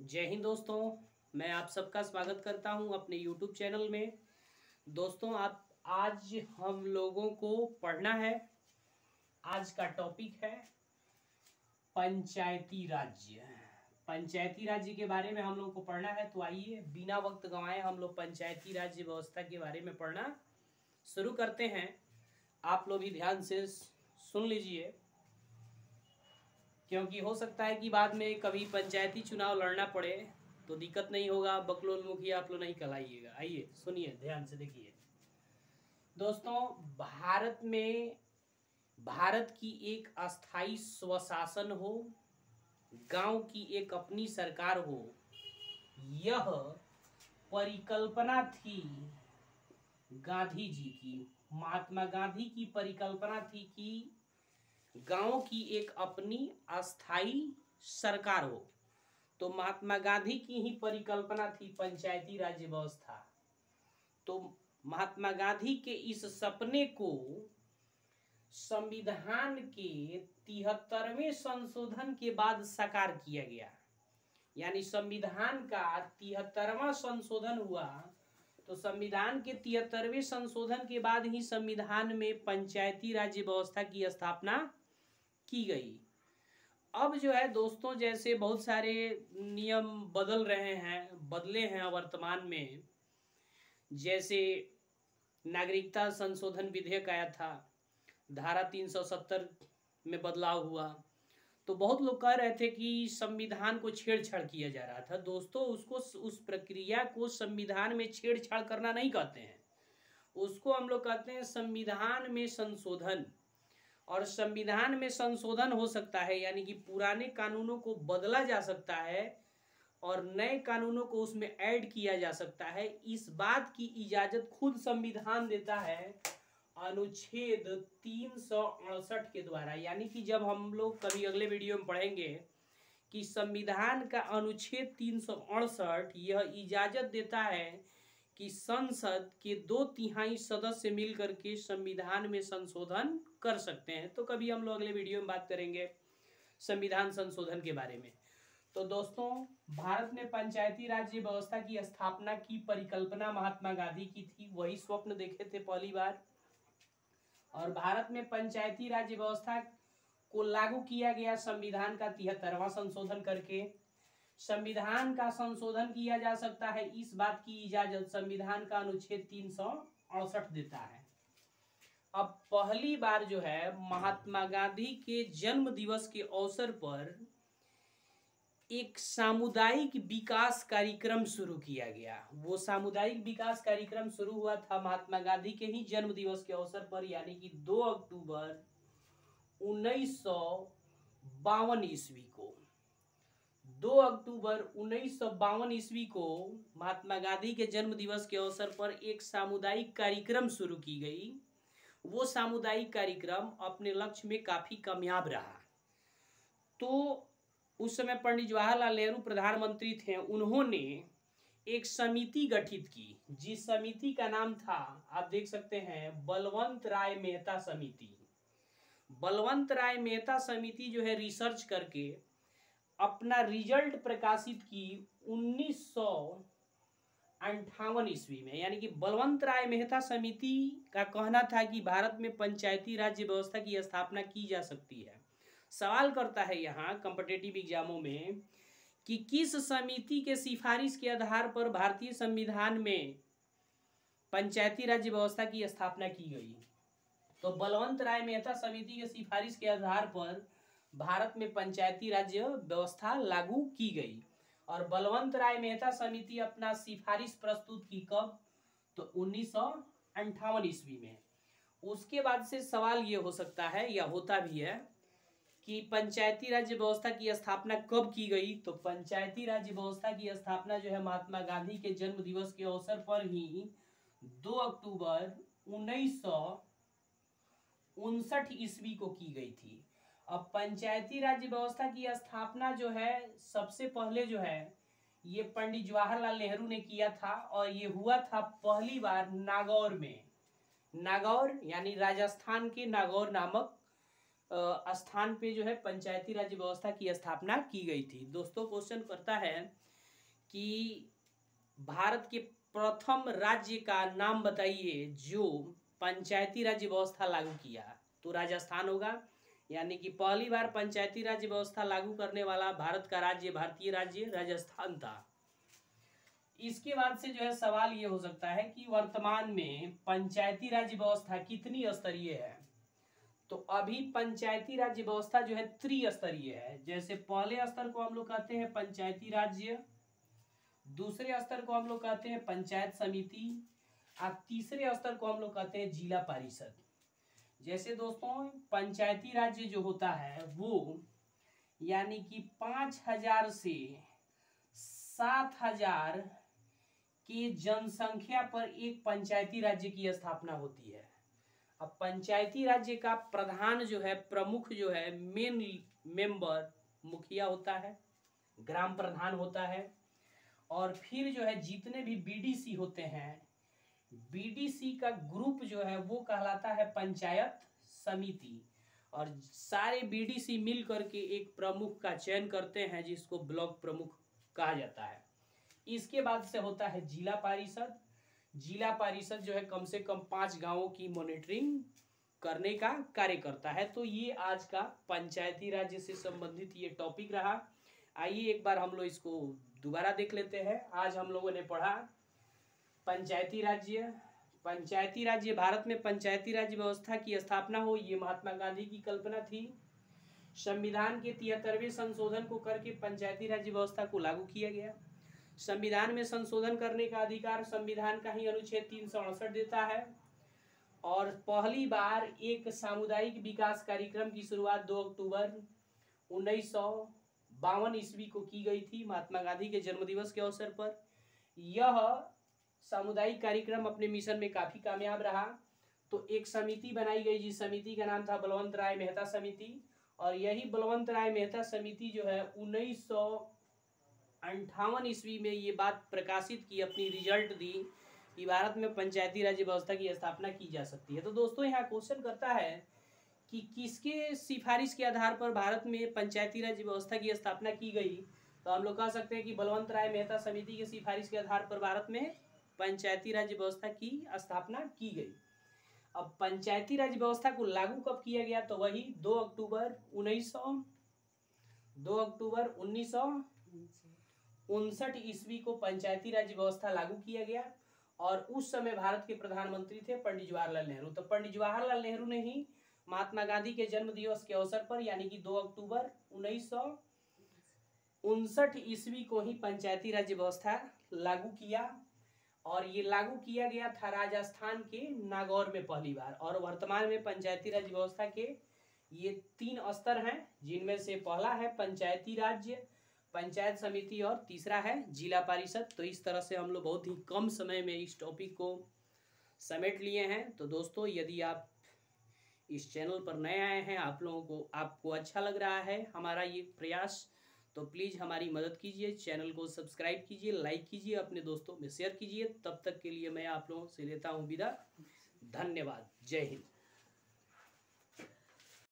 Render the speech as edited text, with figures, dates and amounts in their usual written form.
जय हिंद दोस्तों। मैं आप सबका स्वागत करता हूं अपने YouTube चैनल में। दोस्तों आप आज हम लोगों को पढ़ना है। आज का टॉपिक है पंचायती राज्य। पंचायती राज्य के बारे में हम लोग को पढ़ना है, तो आइए बिना वक्त गंवाए हम लोग पंचायती राज्य व्यवस्था के बारे में पढ़ना शुरू करते हैं। आप लोग भी ध्यान से सुन लीजिए, क्योंकि हो सकता है कि बाद में कभी पंचायती चुनाव लड़ना पड़े तो दिक्कत नहीं होगा, बकलोल मुखिया आप लोग नहीं कहलाइएगा। आइए सुनिए, ध्यान से देखिए। दोस्तों भारत की एक अस्थाई स्वशासन हो, गांव की एक अपनी सरकार हो, यह परिकल्पना थी गांधी जी की। महात्मा गांधी की परिकल्पना थी कि गांव की एक अपनी अस्थाई सरकार हो। तो महात्मा गांधी की ही परिकल्पना थी पंचायती राज्य व्यवस्था। तो महात्मा गांधी के इस सपने को संविधान के 73वें संशोधन के बाद साकार किया गया। यानी संविधान का 73वां संशोधन हुआ, तो संविधान के 73वें संशोधन के बाद ही संविधान में पंचायती राज्य व्यवस्था की स्थापना की गई। अब जो है दोस्तों, जैसे बहुत सारे नियम बदले हैं वर्तमान में। जैसे नागरिकता संशोधन विधेयक आया था, धारा 370 में बदलाव हुआ, तो बहुत लोग कह रहे थे कि संविधान को छेड़छाड़ किया जा रहा था। दोस्तों उस प्रक्रिया को संविधान में छेड़छाड़ करना नहीं कहते हैं, उसको हम लोग कहते हैं संविधान में संशोधन। और संविधान में संशोधन हो सकता है, यानी कि पुराने कानूनों को बदला जा सकता है और नए कानूनों को उसमें ऐड किया जा सकता है। इस बात की इजाजत खुद संविधान देता है अनुच्छेद 368 के द्वारा। यानी कि जब हम लोग कभी अगले वीडियो में पढ़ेंगे कि संविधान का अनुच्छेद 368 यह इजाजत देता है कि संसद के 2/3 सदस्य मिलकर के संविधान में संशोधन कर सकते हैं। तो कभी हम लोग अगले वीडियो में बात करेंगे संविधान संशोधन के बारे में। तो दोस्तों भारत में पंचायती राज्य व्यवस्था की स्थापना की परिकल्पना महात्मा गांधी की थी, वही स्वप्न देखे थे पहली बार। और भारत में पंचायती राज्य व्यवस्था को लागू किया गया संविधान का 73वां संशोधन करके। संविधान का संशोधन किया जा सकता है, इस बात की इजाजत संविधान का अनुच्छेद 368 देता है। अब पहली बार जो है महात्मा गांधी के जन्म दिवस के अवसर पर एक सामुदायिक विकास कार्यक्रम शुरू किया गया। वो सामुदायिक विकास कार्यक्रम शुरू हुआ था महात्मा गांधी के ही जन्म दिवस के अवसर पर, यानी कि 2 अक्टूबर 1952 ईस्वी को। 2 अक्टूबर 1952 ईस्वी को महात्मा गांधी के जन्म दिवस के अवसर पर एक सामुदायिक कार्यक्रम शुरू की गई। वो सामुदायिक कार्यक्रम अपने लक्ष्य में काफी कामयाब रहा। तो उस समय पंडित जवाहरलाल नेहरू प्रधानमंत्री थे। उन्होंने एक समिति गठित की, जिस समिति का नाम था, आप देख सकते हैं, बलवंत राय मेहता समिति। बलवंत राय मेहता समिति जो है रिसर्च करके अपना रिजल्ट प्रकाशित की 1958 ईस्वी में। यानी कि बलवंत राय मेहता समिति का कहना था कि भारत में पंचायती राज्य व्यवस्था की स्थापना की जा सकती है। सवाल करता है यहाँ कॉम्पिटिटिव एग्जामों में कि किस समिति के सिफारिश के आधार पर भारतीय संविधान में पंचायती राज्य व्यवस्था की स्थापना की गई। तो बलवंत राय मेहता समिति के सिफारिश के आधार पर भारत में पंचायती राज्य व्यवस्था लागू की गई। और बलवंत राय मेहता समिति अपना सिफारिश प्रस्तुत की कब? तो 1958 ईस्वी में। उसके बाद से सवाल ये हो सकता है, या होता भी है, कि पंचायती राज्य व्यवस्था की स्थापना कब की गई। तो पंचायती राज्य व्यवस्था की स्थापना जो है महात्मा गांधी के जन्म दिवस के अवसर पर ही 2 अक्टूबर 1959 ईस्वी को की गई थी। अब पंचायती राज्य व्यवस्था की स्थापना जो है सबसे पहले जो है ये पंडित जवाहरलाल नेहरू ने किया था, और ये हुआ था पहली बार नागौर में। नागौर यानी राजस्थान के नागौर नामक स्थान पे जो है पंचायती राज्य व्यवस्था की स्थापना की गई थी। दोस्तों क्वेश्चन करता है कि भारत के प्रथम राज्य का नाम बताइए जो पंचायती राज्य व्यवस्था लागू किया। तो राजस्थान होगा, यानी कि पहली बार पंचायती राज्य व्यवस्था लागू करने वाला भारत का राज्य, भारतीय राज्य राजस्थान था। इसके बाद से जो है सवाल ये हो सकता है कि वर्तमान में पंचायती राज्य व्यवस्था कितनी स्तरीय है। तो अभी पंचायती राज्य व्यवस्था जो है त्रिस्तरीय है। जैसे पहले स्तर को हम लोग कहते हैं पंचायती राज्य, दूसरे स्तर को हम लोग कहते हैं पंचायत समिति, और तीसरे स्तर को हम लोग कहते हैं जिला परिषद। जैसे दोस्तों पंचायती राज्य जो होता है वो यानी कि 5000 से 7000 की जनसंख्या पर एक पंचायती राज्य की स्थापना होती है। अब पंचायती राज्य का प्रधान जो है, प्रमुख जो है, मेन मेंबर मुखिया होता है, ग्राम प्रधान होता है, और फिर जो है जितने भी बीडीसी होते हैं, बीडीसी का ग्रुप जो है वो कहलाता है पंचायत समिति, और सारे बीडीसी मिल करके एक प्रमुख का चयन करते हैं जिसको ब्लॉक प्रमुख कहा जाता है। इसके बाद से होता है जिला परिषद। जिला परिषद जो है कम से कम 5 गांवों की मॉनिटरिंग करने का कार्य करता है। तो ये आज का पंचायती राज्य से संबंधित ये टॉपिक रहा। आइए एक बार हम लोग इसको दोबारा देख लेते हैं। आज हम लोगों ने पढ़ा पंचायती राज्य। पंचायती राज्य, भारत में पंचायती राज्य व्यवस्था की स्थापना हो ये महात्मा गांधी की कल्पना थी। संविधान के 73वें संशोधन को करके पंचायती राज्य व्यवस्था को लागू किया गया। संविधान में संशोधन करने का अधिकार संविधान का ही अनुच्छेद 368 देता है। और पहली बार एक सामुदायिक विकास कार्यक्रम की शुरुआत 2 अक्टूबर 1952 ईस्वी को की गई थी, महात्मा गांधी के जन्मदिवस के अवसर पर। यह सामुदायिक कार्यक्रम अपने मिशन में काफी कामयाब रहा। तो एक समिति बनाई गई जिस समिति का नाम था बलवंत राय मेहता समिति, और यही बलवंत राय मेहता समिति जो है 1958 ईस्वी में ये बात प्रकाशित की, अपनी रिजल्ट दी कि भारत में पंचायती राज्य व्यवस्था की स्थापना की जा सकती है। तो दोस्तों यहाँ क्वेश्चन करता है कि किसके सिफारिश के आधार पर भारत में पंचायती राज्य व्यवस्था की स्थापना की गई। तो हम लोग कह सकते हैं कि बलवंत राय मेहता समिति के सिफारिश के आधार पर भारत में पंचायती राज्य व्यवस्था की स्थापना की गई। अब पंचायती राज्य व्यवस्था को लागू कब किया गया, तो वही 2 अक्टूबर 1959 ईस्वी को पंचायती राज्य व्यवस्था लागू किया गया। और उस समय भारत के प्रधानमंत्री थे पंडित जवाहरलाल नेहरू। तो पंडित जवाहरलाल नेहरू ने ही महात्मा गांधी के जन्म दिवस के अवसर पर यानी कि 2 अक्टूबर 1959 ईस्वी को ही पंचायती राज्य व्यवस्था लागू किया। और ये लागू किया गया था राजस्थान के नागौर में पहली बार। और वर्तमान में पंचायती राज्य व्यवस्था के ये 3 स्तर हैं, जिनमें से पहला है पंचायती राज्य, पंचायत समिति, और तीसरा है जिला परिषद। तो इस तरह से हम लोग बहुत ही कम समय में इस टॉपिक को समेट लिए हैं। तो दोस्तों यदि आप इस चैनल पर नए आए हैं, आपको अच्छा लग रहा है हमारा ये प्रयास, तो प्लीज़ हमारी मदद कीजिए, चैनल को सब्सक्राइब कीजिए, लाइक कीजिए, अपने दोस्तों में शेयर कीजिए। तब तक के लिए मैं आप लोगों से लेता हूँ विदा। धन्यवाद। जय हिंद।